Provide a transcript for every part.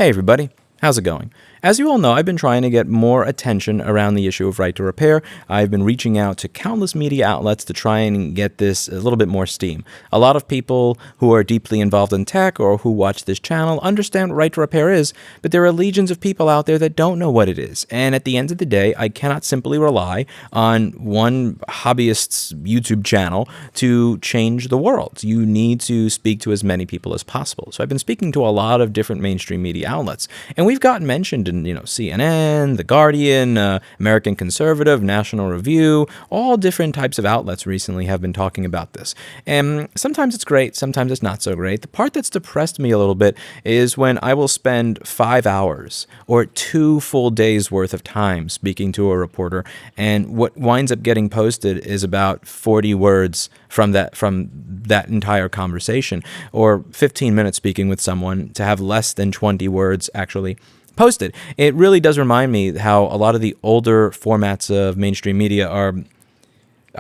Hey everybody, how's it going? As you all know, I've been trying to get more attention around the issue of right to repair. I've been reaching out to countless media outlets to try and get this a little bit more steam. A lot of people who are deeply involved in tech or who watch this channel understand what right to repair is, but there are legions of people out there that don't know what it is. And at the end of the day, I cannot simply rely on one hobbyist's YouTube channel to change the world. You need to speak to as many people as possible. So I've been speaking to a lot of different mainstream media outlets, and we've gotten mentioned in CNN, The Guardian, American Conservative, National Review, all different types of outlets recently have been talking about this. And sometimes it's great, sometimes it's not so great. The part that's depressed me a little bit is when I will spend 5 hours or 2 full days worth of time speaking to a reporter, and what winds up getting posted is about 40 words from that entire conversation, or 15 minutes speaking with someone to have less than 20 words actually posted. It really does remind me how a lot of the older formats of mainstream media are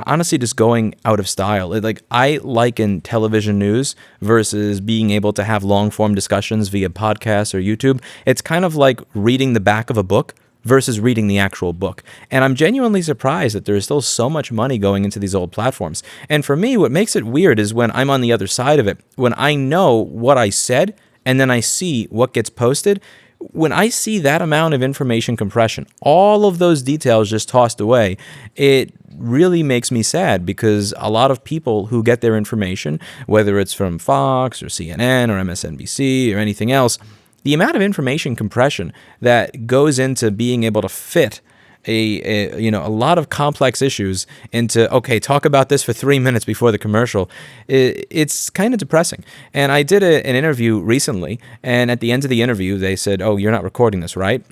honestly just going out of style. I liken television news versus being able to have long form discussions via podcasts or YouTube. It's kind of like reading the back of a book versus reading the actual book. And I'm genuinely surprised that there is still so much money going into these old platforms. And for me, what makes it weird is when I'm on the other side of it, when I know what I said and then I see what gets posted. When I see that amount of information compression, all of those details just tossed away, it really makes me sad, because a lot of people who get their information, whether it's from Fox or CNN or MSNBC or anything else, the amount of information compression that goes into being able to fit a lot of complex issues into, okay, talk about this for 3 minutes before the commercial, it's kind of depressing. And I did an interview recently, and at the end of the interview, they said, "Oh, you're not recording this, right?"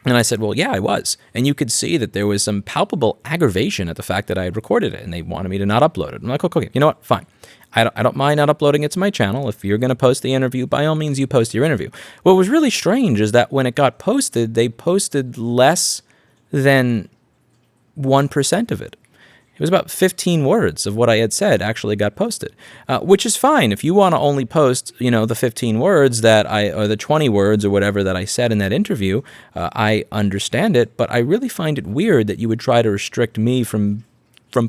And I said, "Well, yeah, I was." And you could see that there was some palpable aggravation at the fact that I had recorded it, and they wanted me to not upload it. I'm like, okay, you know what? Fine. I don't mind not uploading it to my channel. If you're going to post the interview, by all means, you post your interview. What was really strange is that when it got posted, they posted less than 1% of it. It was about 15 words of what I had said actually got posted, which is fine. If you want to only post, the 15 words or the 20 words or whatever that I said in that interview, I understand it, but I really find it weird that you would try to restrict me from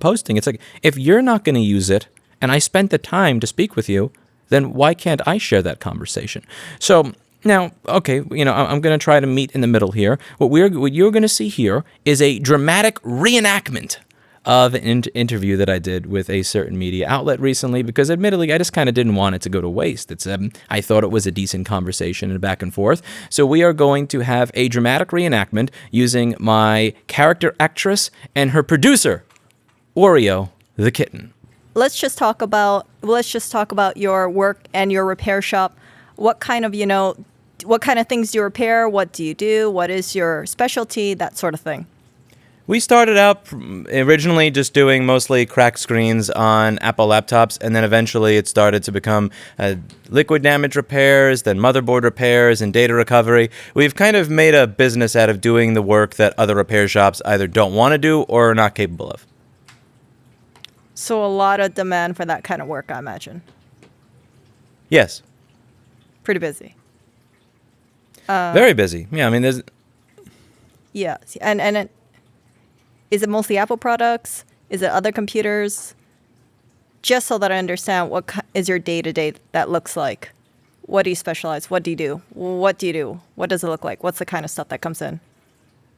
posting. It's like, if you're not going to use it and I spent the time to speak with you, then why can't I share that conversation? So now, okay, I'm going to try to meet in the middle here. What you're going to see here is a dramatic reenactment of an interview that I did with a certain media outlet recently, because admittedly, I just kind of didn't want it to go to waste. I thought it was a decent conversation and back and forth. So we are going to have a dramatic reenactment using my character actress and her producer, Oreo the kitten. Let's just talk about your work and your repair shop. What kind of things do you repair? What do you do? What is your specialty? That sort of thing. We started out originally just doing mostly cracked screens on Apple laptops, and then eventually it started to become liquid damage repairs, then motherboard repairs, and data recovery. We've kind of made a business out of doing the work that other repair shops either don't want to do or are not capable of. So a lot of demand for that kind of work, I imagine. Yes. Pretty busy. Very busy. Yeah, I mean, there's... Yeah, and is it mostly Apple products? Is it other computers? Just so that I understand, what is your day-to-day that looks like? What do you specialize? What do you do? What do you do? What does it look like? What's the kind of stuff that comes in?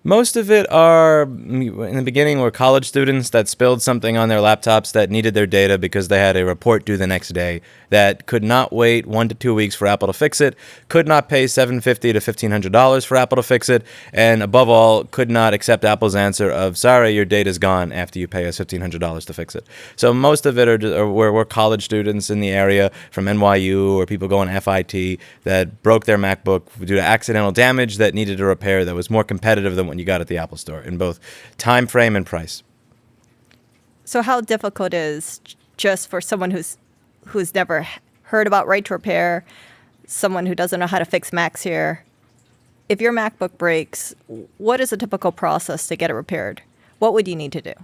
Most of it are, in the beginning, were college students that spilled something on their laptops that needed their data because they had a report due the next day, that could not wait 1 to 2 weeks for Apple to fix it, could not pay $750 to $1,500 for Apple to fix it, and above all, could not accept Apple's answer of, sorry, your data's gone after you pay us $1,500 to fix it. So most of it were college students in the area from NYU or people going to FIT that broke their MacBook due to accidental damage that needed a repair that was more competitive than what you got at the Apple Store in both time frame and price. So how difficult is, just for someone who's never heard about right to repair, someone who doesn't know how to fix Macs here, if your MacBook breaks, what is a typical process to get it repaired? What would you need to do?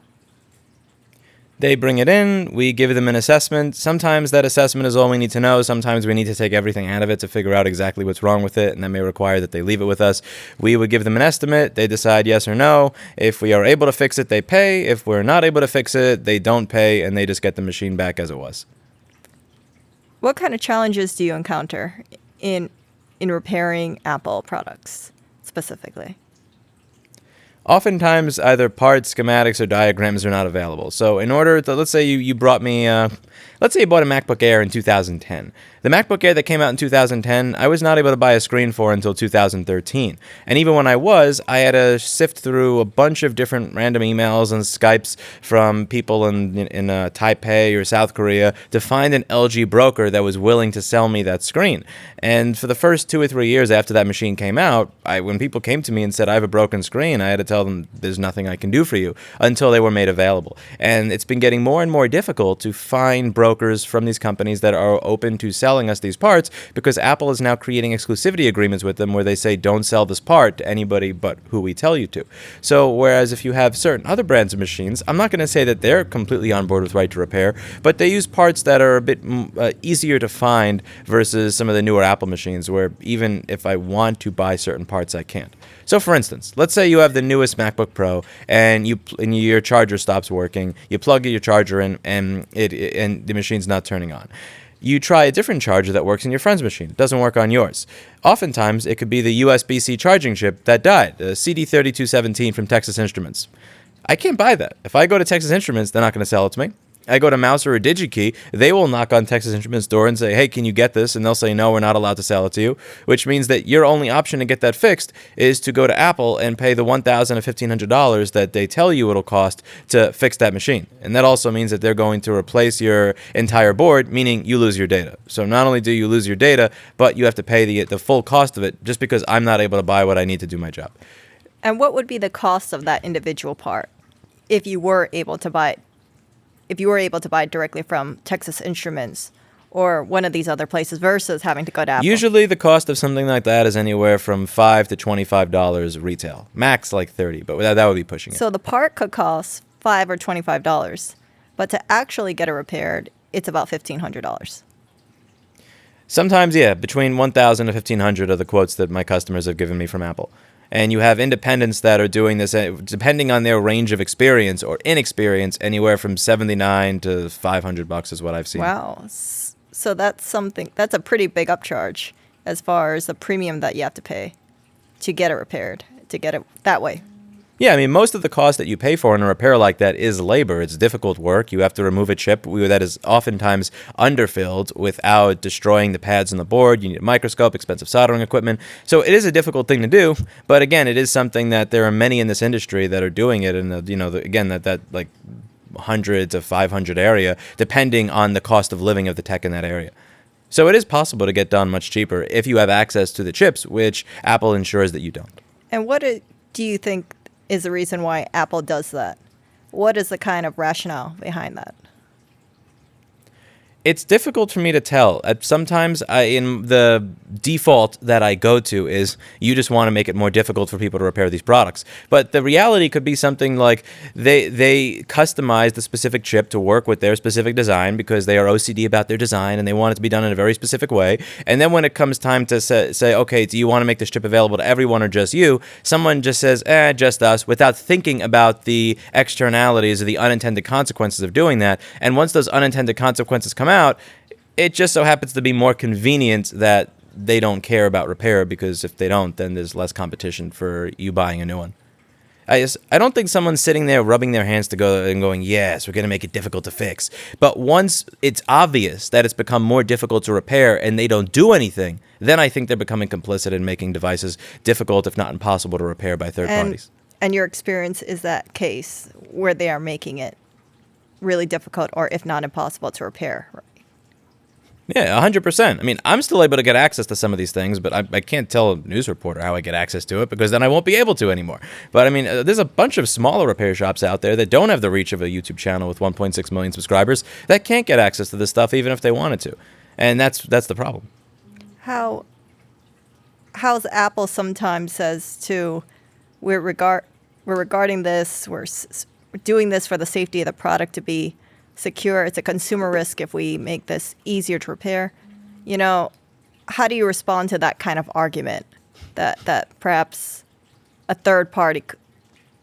They bring it in, we give them an assessment. Sometimes that assessment is all we need to know. Sometimes we need to take everything out of it to figure out exactly what's wrong with it, and that may require that they leave it with us. We would give them an estimate. They decide yes or no. If we are able to fix it, they pay. If we're not able to fix it, they don't pay, and they just get the machine back as it was. What kind of challenges do you encounter in repairing Apple products specifically? Oftentimes, either parts, schematics, or diagrams are not available. So in order to, let's say you brought me, let's say you bought a MacBook Air in 2010. The MacBook Air that came out in 2010, I was not able to buy a screen for until 2013. And even when I was, I had to sift through a bunch of different random emails and Skypes from people in Taipei or South Korea to find an LG broker that was willing to sell me that screen. And for the first 2 or 3 years after that machine came out, when people came to me and said, I have a broken screen, I had to tell them there's nothing I can do for you until they were made available. And it's been getting more and more difficult to find brokers from these companies that are open to selling us these parts, because Apple is now creating exclusivity agreements with them where they say don't sell this part to anybody but who we tell you to. So whereas if you have certain other brands of machines, I'm not going to say that they're completely on board with right to repair, but they use parts that are a bit easier to find versus some of the newer Apple machines where even if I want to buy certain parts, I can't. So for instance, let's say you have the newest MacBook Pro and your charger stops working. You plug your charger in and the machine's not turning on. You try a different charger that works in your friend's machine. It doesn't work on yours. Oftentimes, it could be the USB-C charging chip that died, the CD3217 from Texas Instruments. I can't buy that. If I go to Texas Instruments, they're not going to sell it to me. I go to Mouser or DigiKey, they will knock on Texas Instruments' door and say, hey, can you get this? And they'll say, no, we're not allowed to sell it to you, which means that your only option to get that fixed is to go to Apple and pay the $1,000 or $1,500 that they tell you it'll cost to fix that machine. And that also means that they're going to replace your entire board, meaning you lose your data. So not only do you lose your data, but you have to pay the full cost of it just because I'm not able to buy what I need to do my job. And what would be the cost of that individual part if you were able to buy it directly from Texas Instruments or one of these other places versus having to go to Apple? Usually the cost of something like that is anywhere from $5 to $25 retail. Max like $30, but that would be pushing it. So the part could cost $5 or $25, but to actually get it repaired, it's about $1,500. Sometimes, yeah, between $1,000 and $1,500 are the quotes that my customers have given me from Apple. And you have independents that are doing this, depending on their range of experience or inexperience, anywhere from $79 to $500 is what I've seen. Wow. So that's a pretty big upcharge as far as the premium that you have to pay to get it repaired, to get it that way. Yeah, I mean, most of the cost that you pay for in a repair like that is labor. It's difficult work. You have to remove a chip that is oftentimes underfilled without destroying the pads on the board. You need a microscope, expensive soldering equipment. So it is a difficult thing to do. But again, it is something that there are many in this industry that are doing it. And, again, that like 100 to 500 area, depending on the cost of living of the tech in that area. So it is possible to get done much cheaper if you have access to the chips, which Apple ensures that you don't. And what do you think is the reason why Apple does that? What is the kind of rationale behind that? It's difficult for me to tell. Sometimes in the default that I go to is you just want to make it more difficult for people to repair these products. But the reality could be something like they customize the specific chip to work with their specific design because they are OCD about their design and they want it to be done in a very specific way. And then when it comes time to say, okay, do you want to make this chip available to everyone or just you? Someone just says, just us, without thinking about the externalities or the unintended consequences of doing that. And once those unintended consequences come out, it just so happens to be more convenient that they don't care about repair, because if they don't, then there's less competition for you buying a new one. I don't think someone's sitting there rubbing their hands together and going, yes, we're going to make it difficult to fix. But once it's obvious that it's become more difficult to repair and they don't do anything, then I think they're becoming complicit in making devices difficult, if not impossible, to repair by third parties. And your experience is that case where they are making it really difficult or if not impossible to repair, right? Yeah, 100%. I mean, I'm still able to get access to some of these things, but I can't tell a news reporter how I get access to it because then I won't be able to anymore. But I mean, there's a bunch of smaller repair shops out there that don't have the reach of a YouTube channel with 1.6 million subscribers that can't get access to this stuff even if they wanted to. And that's the problem. How's Apple sometimes says to, we're regarding this, we're doing this for the safety of the product to be secure. It's a consumer risk if we make this easier to repair. How do you respond to that kind of argument that perhaps a third party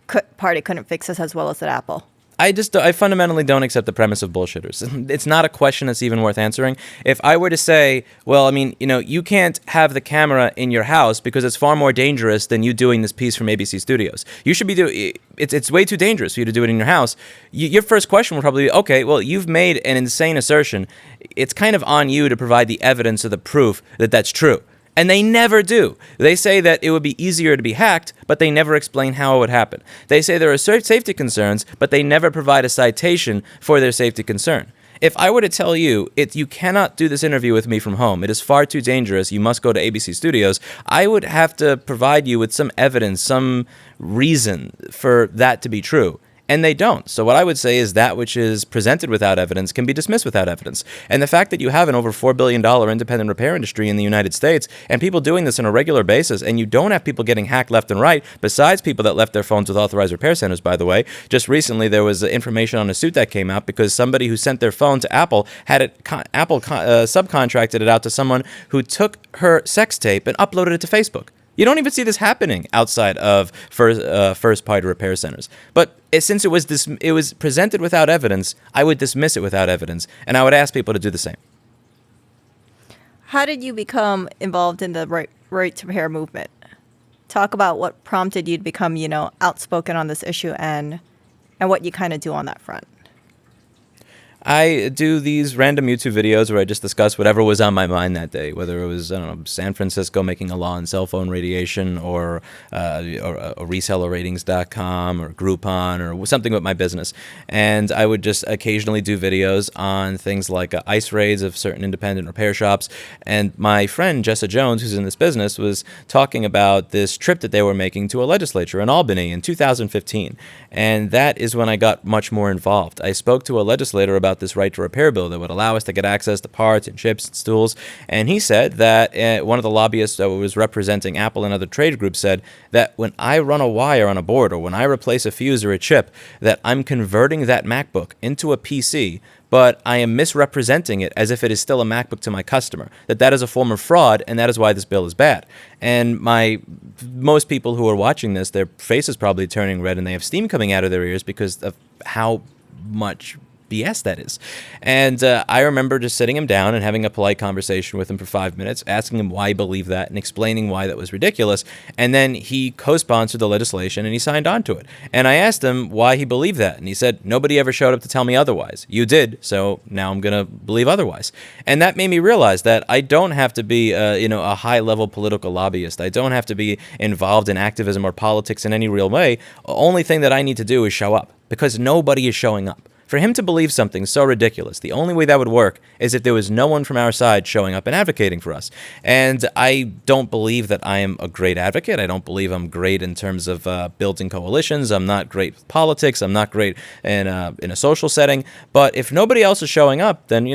couldn't fix this as well as at Apple? I fundamentally don't accept the premise of bullshitters. It's not a question that's even worth answering. If I were to say, well, I mean, you can't have the camera in your house because it's far more dangerous than you doing this piece from ABC Studios. You should be doing it's way too dangerous for you to do it in your house. Your first question would probably be, okay, well, you've made an insane assertion. It's kind of on you to provide the evidence or the proof that that's true. And they never do. They say that it would be easier to be hacked, but they never explain how it would happen. They say there are safety concerns, but they never provide a citation for their safety concern. If I were to tell you, you cannot do this interview with me from home, it is far too dangerous, you must go to ABC Studios, I would have to provide you with some evidence, some reason for that to be true. And they don't. So what I would say is that which is presented without evidence can be dismissed without evidence. And the fact that you have an over $4 billion independent repair industry in the United States and people doing this on a regular basis, and you don't have people getting hacked left and right, besides people that left their phones with authorized repair centers, by the way. Just recently, there was information on a suit that came out because somebody who sent their phone to Apple had Apple subcontracted it out to someone who took her sex tape and uploaded it to Facebook. You don't even see this happening outside of first-party repair centers. But since it was presented without evidence, I would dismiss it without evidence, and I would ask people to do the same. How did you become involved in the right to repair movement? Talk about what prompted you to become, outspoken on this issue and what you kind of do on that front. I do these random YouTube videos where I just discuss whatever was on my mind that day, whether it was, San Francisco making a law on cell phone radiation or resellerratings.com or Groupon or something with my business. And I would just occasionally do videos on things like ICE raids of certain independent repair shops. And my friend, Jessa Jones, who's in this business, was talking about this trip that they were making to a legislature in Albany in 2015. And that is when I got much more involved. I spoke to a legislator about this right to repair bill that would allow us to get access to parts and chips and tools. And he said that one of the lobbyists that was representing Apple and other trade groups said that when I run a wire on a board or when I replace a fuse or a chip, that I'm converting that MacBook into a PC, but I am misrepresenting it as if it is still a MacBook to my customer, that is a form of fraud, and that is why this bill is bad. And most people who are watching this, their face is probably turning red and they have steam coming out of their ears because of how much BS that is. And I remember just sitting him down and having a polite conversation with him for 5 minutes, asking him why he believed that and explaining why that was ridiculous. And then he co-sponsored the legislation and he signed on to it. And I asked him why he believed that. And he said, nobody ever showed up to tell me otherwise. You did, so now I'm going to believe otherwise. And that made me realize that I don't have to be a high-level political lobbyist. I don't have to be involved in activism or politics in any real way. The only thing that I need to do is show up, because nobody is showing up. For him to believe something so ridiculous, the only way that would work is if there was no one from our side showing up and advocating for us. And I don't believe that I am a great advocate. I don't believe I'm great in terms of building coalitions. I'm not great with politics. I'm not great in a social setting. But if nobody else is showing up, then,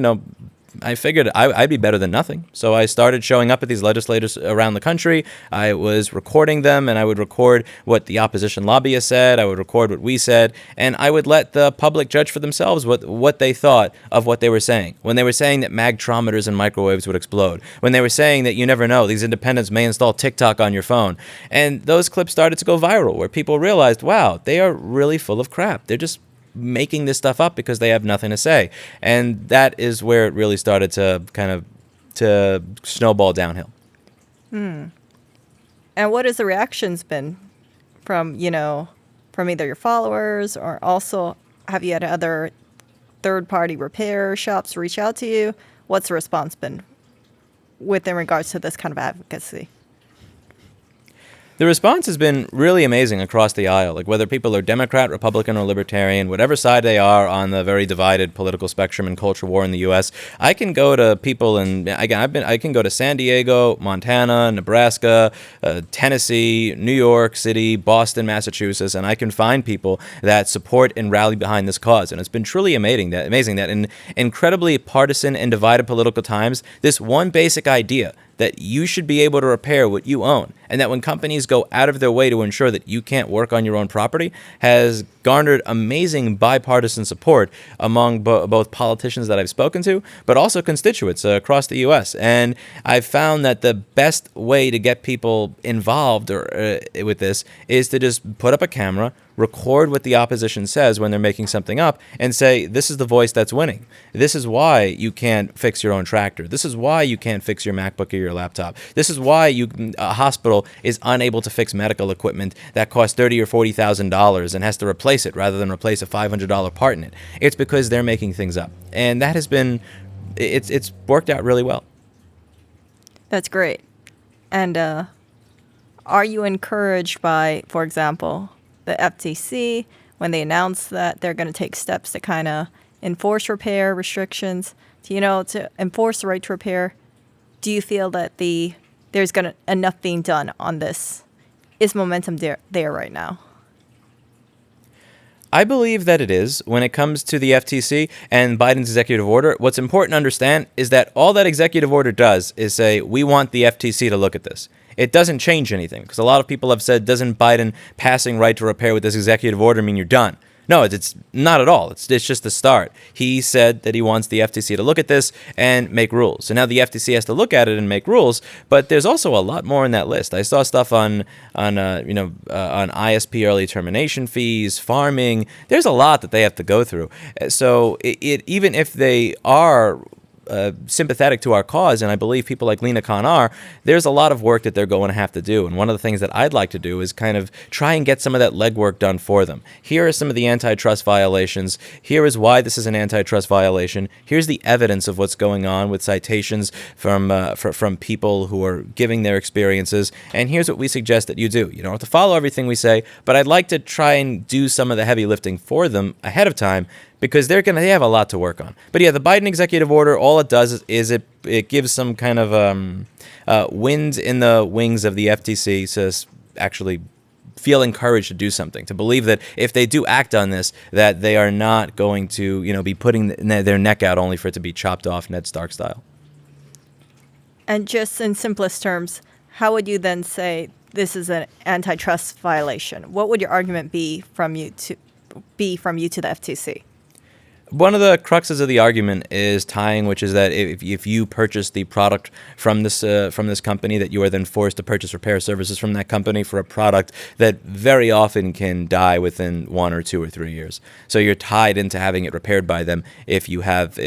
I figured I'd be better than nothing. So I started showing up at these legislators around the country. I was recording them, and I would record what the opposition lobbyists said. I would record what we said, and I would let the public judge for themselves what they thought of what they were saying. When they were saying that magtrometers and microwaves would explode. When they were saying that you never know, these independents may install TikTok on your phone. And those clips started to go viral, where people realized, wow, they are really full of crap. They're just making this stuff up because they have nothing to say. And that is where it really started to snowball downhill. And what has the reactions been from either your followers, or also have you had other third-party repair shops reach out to you? What's the response been in regards to this kind of advocacy? The response has been really amazing across the aisle. Like, whether people are Democrat, Republican, or Libertarian, whatever side they are on the very divided political spectrum and culture war in the U.S., I can go to people, and I can go to San Diego, Montana, Nebraska, Tennessee, New York City, Boston, Massachusetts, and I can find people that support and rally behind this cause. And it's been truly amazing that in incredibly partisan and divided political times, this one basic idea that you should be able to repair what you own, and that when companies go out of their way to ensure that you can't work on your own property has garnered amazing bipartisan support among both politicians that I've spoken to, but also constituents across the U.S. And I've found that the best way to get people involved with this is to just put up a camera, record what the opposition says when they're making something up, and say, this is the voice that's winning. This is why you can't fix your own tractor. This is why you can't fix your MacBook or your laptop. This is why a hospital is unable to fix medical equipment that costs $30,000 or $40,000 and has to replace it rather than replace a $500 part in it. It's because they're making things up. And that has been, it's worked out really well. That's great. And are you encouraged by, for example, the FTC, when they announce that they're going to take steps to kind of enforce repair restrictions, to enforce the right to repair? Do you feel that there's enough being done on this? Is momentum there right now? I believe that it is. When it comes to the FTC and Biden's executive order, what's important to understand is that all that executive order does is say, we want the FTC to look at this. It doesn't change anything, because a lot of people have said, doesn't Biden passing right to repair with this executive order mean you're done? No, it's not at all. It's just the start. He said that he wants the FTC to look at this and make rules. So now the FTC has to look at it and make rules, but there's also a lot more in that list. I saw stuff on ISP early termination fees, farming. There's a lot that they have to go through. So even if they are sympathetic to our cause, and I believe people like Lena Khan are, there's a lot of work that they're going to have to do. And one of the things that I'd like to do is kind of try and get some of that legwork done for them. Here are some of the antitrust violations. Here is why this is an antitrust violation. Here's the evidence of what's going on with citations from people who are giving their experiences. And here's what we suggest that you do. You don't have to follow everything we say, but I'd like to try and do some of the heavy lifting for them ahead of time, because they have a lot to work on. But yeah, the Biden executive order, all it does is it gives some kind of wind in the wings of the FTC to actually feel encouraged to do something, to believe that if they do act on this, that they are not going to be putting their neck out only for it to be chopped off Ned Stark style. And just in simplest terms, how would you then say this is an antitrust violation? What would your argument be from you to the FTC? One of the cruxes of the argument is tying, which is that if you purchase the product from this company, that you are then forced to purchase repair services from that company for a product that very often can die within 1 or 2 or 3 years. So you're tied into having it repaired by them if you purchase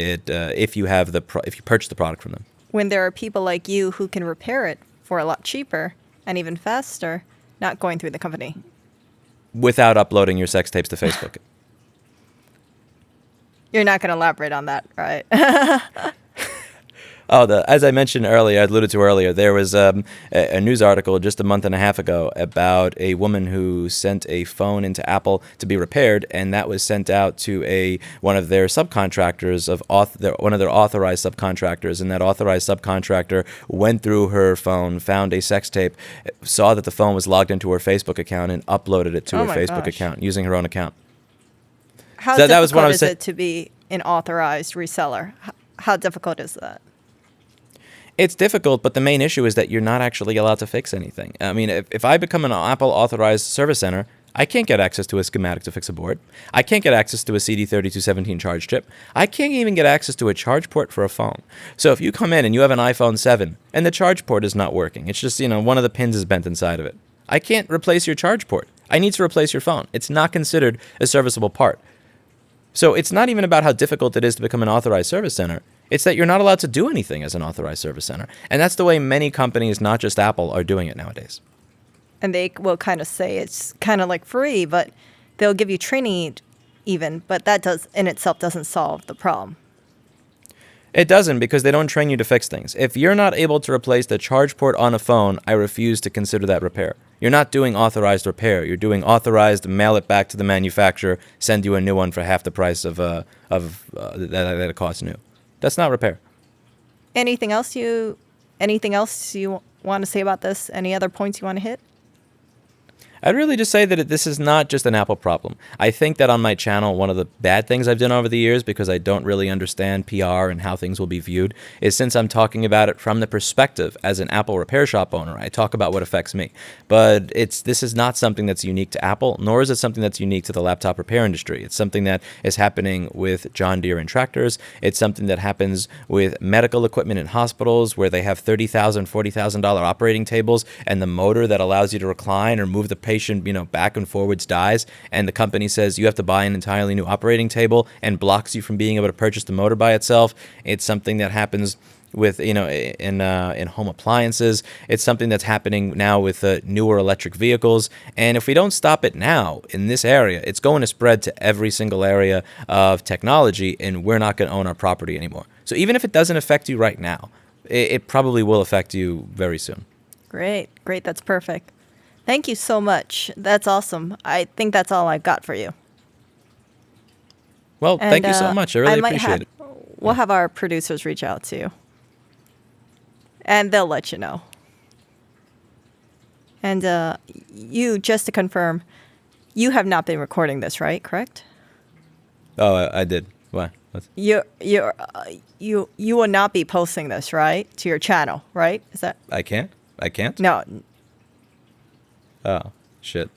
the product from them. When there are people like you who can repair it for a lot cheaper and even faster, not going through the company. Without uploading your sex tapes to Facebook. You're not going to elaborate on that, right? As I mentioned earlier, I alluded to earlier, there was a news article just a month and a half ago about a woman who sent a phone into Apple to be repaired, and that was sent out to one of their subcontractors, one of their authorized subcontractors, and that authorized subcontractor went through her phone, found a sex tape, saw that the phone was logged into her Facebook account, and uploaded it to her Facebook account using her own account. How difficult is it to be an authorized reseller? How difficult is that? It's difficult, but the main issue is that you're not actually allowed to fix anything. I mean, if I become an Apple authorized service center, I can't get access to a schematic to fix a board. I can't get access to a CD3217 charge chip. I can't even get access to a charge port for a phone. So if you come in and you have an iPhone 7 and the charge port is not working, it's just, one of the pins is bent inside of it. I can't replace your charge port. I need to replace your phone. It's not considered a serviceable part. So it's not even about how difficult it is to become an authorized service center. It's that you're not allowed to do anything as an authorized service center. And that's the way many companies, not just Apple, are doing it nowadays. And they will kind of say it's kind of like free, but they'll give you training even, but that in itself doesn't solve the problem. It doesn't, because they don't train you to fix things. If you're not able to replace the charge port on a phone, I refuse to consider that repair. You're not doing authorized repair. You're doing authorized, mail it back to the manufacturer, send you a new one for half the price of that it costs new. That's not repair. Anything else you want to say about this? Any other points you want to hit? I'd really just say that this is not just an Apple problem. I think that on my channel, one of the bad things I've done over the years, because I don't really understand PR and how things will be viewed, is since I'm talking about it from the perspective as an Apple repair shop owner, I talk about what affects me. But this is not something that's unique to Apple, nor is it something that's unique to the laptop repair industry. It's something that is happening with John Deere and tractors. It's something that happens with medical equipment in hospitals where they have $30,000, $40,000 operating tables, and the motor that allows you to recline or move the patient, back and forwards dies, and the company says you have to buy an entirely new operating table and blocks you from being able to purchase the motor by itself. It's something that happens with in home appliances. It's something that's happening now with newer electric vehicles, and if we don't stop it now in this area, it's going to spread to every single area of technology, and we're not going to own our property anymore. So even if it doesn't affect you right now, it probably will affect you very soon. Great. That's perfect. Thank you so much. That's awesome. I think that's all I got for you. Well, thank you so much. I really appreciate it. We'll have our producers reach out to you, and they'll let you know. And you, just to confirm, you have not been recording this, right? Correct? Oh, I did. Why? You will not be posting this, right, to your channel, right? Is that? I can't? No. Oh, shit.